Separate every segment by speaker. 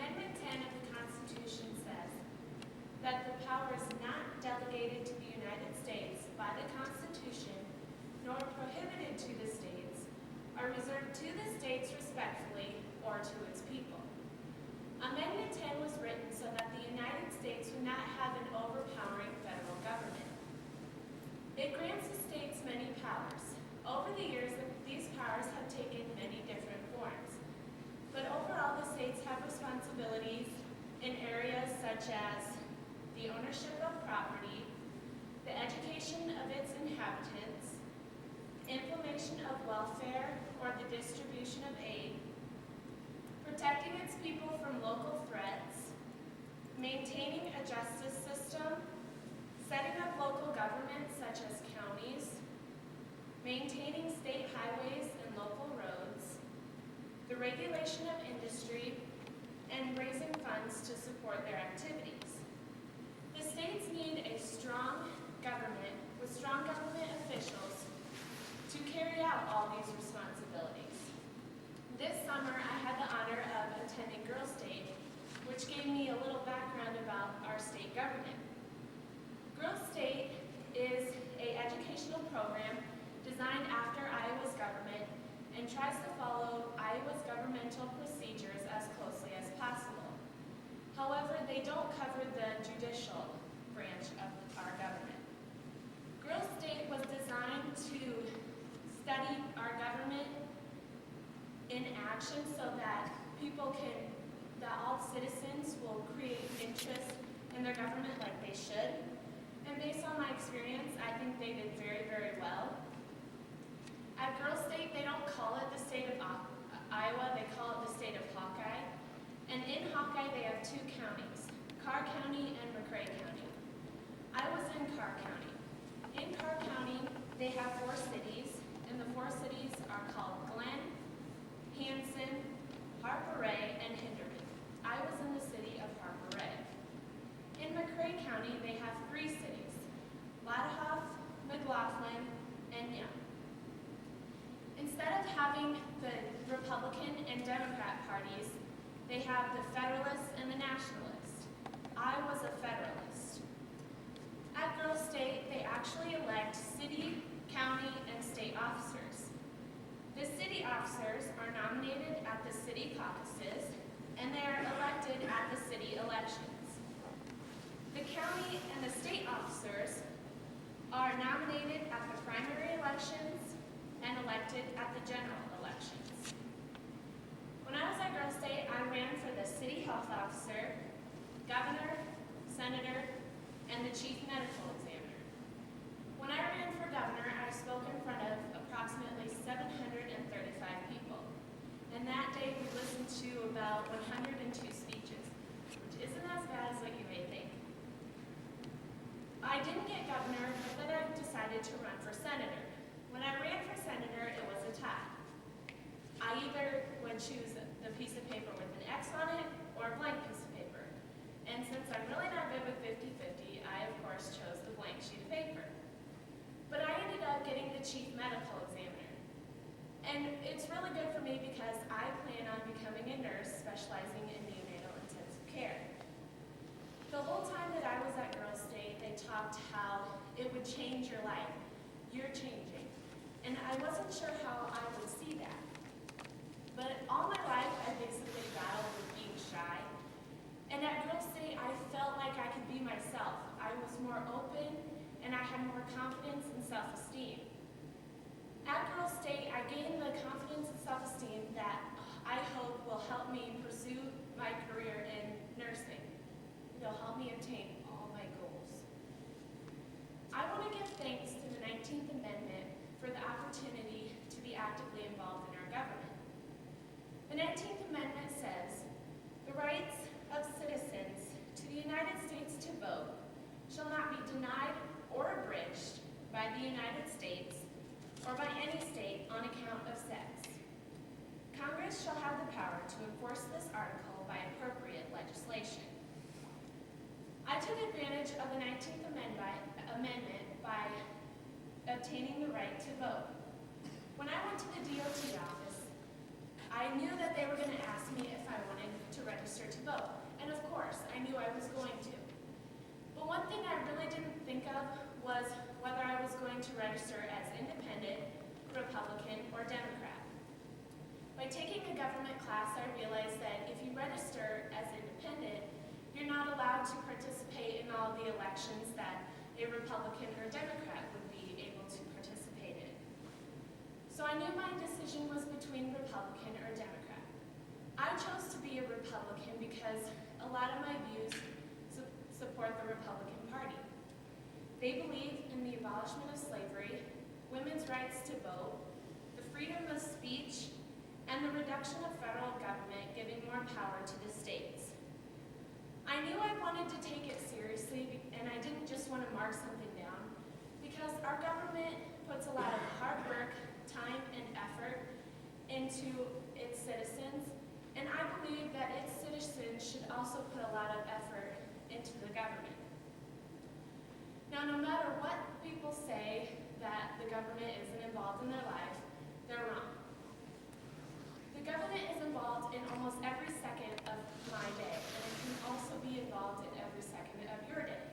Speaker 1: Amendment 10 of the Constitution says that the powers not delegated to the United States by the Constitution nor prohibited to the states are reserved to the states respectfully or to its people. Amendment 10 was written so that the United States would not have an overpowering federal government. It grants the states many powers. Over the years, these powers have taken many different forms. But overall, the states have responsibilities in areas such as the ownership of property, the education of its inhabitants, implementation of welfare or the distribution of aid, protecting its people from local threats, maintaining a justice system, setting up local governments such as counties, maintaining state highways and local roads, the regulation of industry, and raising funds to support their activities. The states need a strong government with strong government officials to carry out all these responsibilities. This summer, I had the honor of attending Girls' Day, which gave me a little background about our state government. Girls' Day is an educational program designed after Iowa's government and tries to follow Iowa's governmental procedures as closely as possible. However, they don't cover the judicial branch of our government. Girls' Day was designed to study our government in action so that all citizens will create interest in their government like they should. And based on my experience, I think they did very, very well. At Girls' Day, they don't call it the state of Iowa, they call it the state of Hawkeye. And in Hawkeye, they have two counties, Carr County and McRae County. I was in Carr County. In Carr County, they have 4 cities, and the 4 cities are called Glenn, Hanson, Harper Ray, and Hinderman. I was in the city of Harper Ray. In McRae County, they have 3 cities, Ladhoff, McLaughlin, and Young. Instead of having the Republican and Democrat parties, they have the Federalists and the Nationalists. I was a Federalist. At Girls' Day, they actually elect city, county, and state officers. The city officers are nominated at the city caucuses, and they are elected at the city elections. The county and the state officers are nominated at the primary elections and elected at the general elections. When I was at Girls' Day, I ran for the city health officer, governor, senator, and the chief medical examiner. When I ran for governor, I spoke in front of approximately 735 people. And that day, we listened to about 102 speeches, which isn't as bad as what you may think. I didn't get governor, but then I decided to run for senator. When I ran for senator, it was a tie. I either would choose the piece of paper with an X on it or a blank piece of paper. And since I'm really not good with 50-50, I of course chose the blank sheet of paper. But I ended up getting the chief medical examiner. And it's really good for me because I plan on becoming a nurse specializing in neonatal intensive care. The whole time that I was at Girls' Day, they talked how it would change your life. You're changing. And I wasn't sure how I would see that. But all my life, I basically battled with being shy. And at Girls' Day, I felt like I could be myself. I was more open, and I had more confidence and self-esteem. At Girls' Day, I gained the confidence and self-esteem that I hope will help me pursue my career in nursing. It'll help me obtain all my goals. I want to give thanks to the 19th Amendment for the opportunity to be actively involved in our government. The 19th Amendment says, "The rights of citizens to the United States to vote shall not be denied or abridged by the United States or by any state on account of sex. Congress shall have the power to enforce this article by appropriate legislation." I took advantage of the 19th Amendment by obtaining the right to vote. When I went to the DOT office, I knew that they were going to ask me if I wanted to register to vote. And of course, I knew I was going to. But one thing I really didn't think of was whether I was going to register as independent, Republican, or Democrat. By taking a government class, I realized that if you register as independent, you're not allowed to participate in all the elections that a Republican or Democrat would be able to participate in. So I knew my decision was between Republican or Democrat. I chose to be a Republican because a lot of my views support the Republican Party. They believe in the abolishment of slavery, women's rights to vote, the freedom of speech, and the reduction of federal government giving more power to the states. I knew I wanted to take it seriously, and I didn't just want to mark something down, because our government puts a lot of hard work, time, and effort into its citizens, and I believe that its citizens should also put a lot of effort into the government. Now, no matter what people say that the government isn't involved in their life, they're wrong. The government is involved in almost every second of my day, and it can also be involved in every second of your day.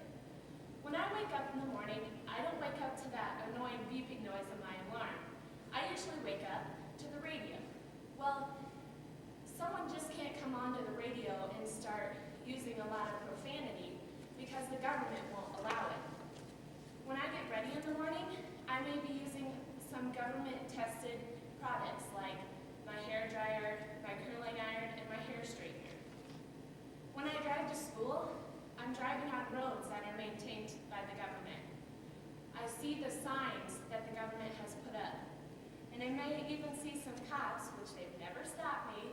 Speaker 1: When I wake up in the morning, I don't wake up to that annoying beeping noise of my alarm. I usually wake up to the radio. Well, someone just can't come onto the radio and start using a lot of profanity because the government won't allow it. When I get ready in the morning, I may be using some government-tested products like my hair dryer, my curling iron, and my hair straightener. When I drive to school, I'm driving on roads that are maintained by the government. I see the signs that the government has put up, and I may even see some cops, which they've never stopped me,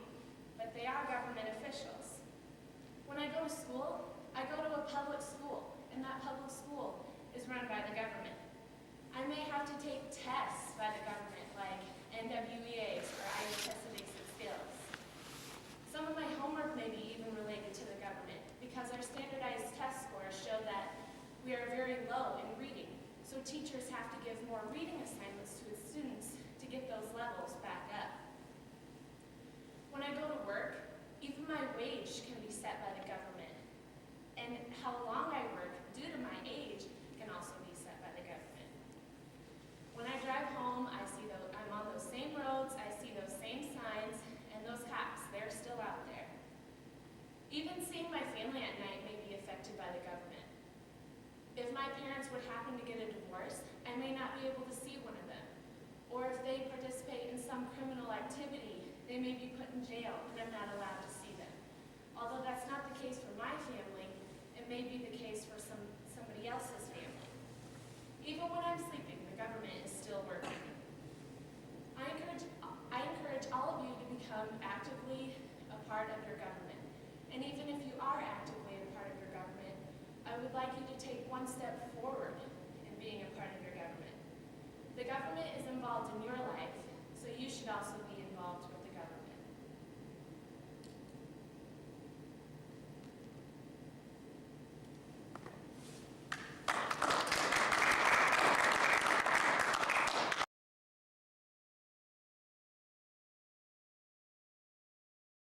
Speaker 1: but they are government officials. When I go to school, I go to a public school, and that public school is run by the government. I may have to take tests by the government, like NWEAs or IHS basic skills. Some of my homework may be even related to the government, because our standardized test scores show that we are very low in reading, so teachers have to give more reading assignments to the students to get those levels back up. When I go to work, even my wage can be set by the government, and how long I work due to my age can also be set by the government. When I drive home, I see I'm on those same roads, I see those same signs, and those cops, they're still out there. Even seeing my family at night may be affected by the government. If my parents would happen to get a divorce, I may not be able to see one of them. Or if they participate in some criminal activity, they may be put in jail and I'm not allowed to see them. Although that's not the case for my family, it may be the case for somebody else's family. Even when I'm sleeping, the government is still working. I encourage all of you to become actively a part of your government. And even if you are actively a part of your government, I would like you to take one step forward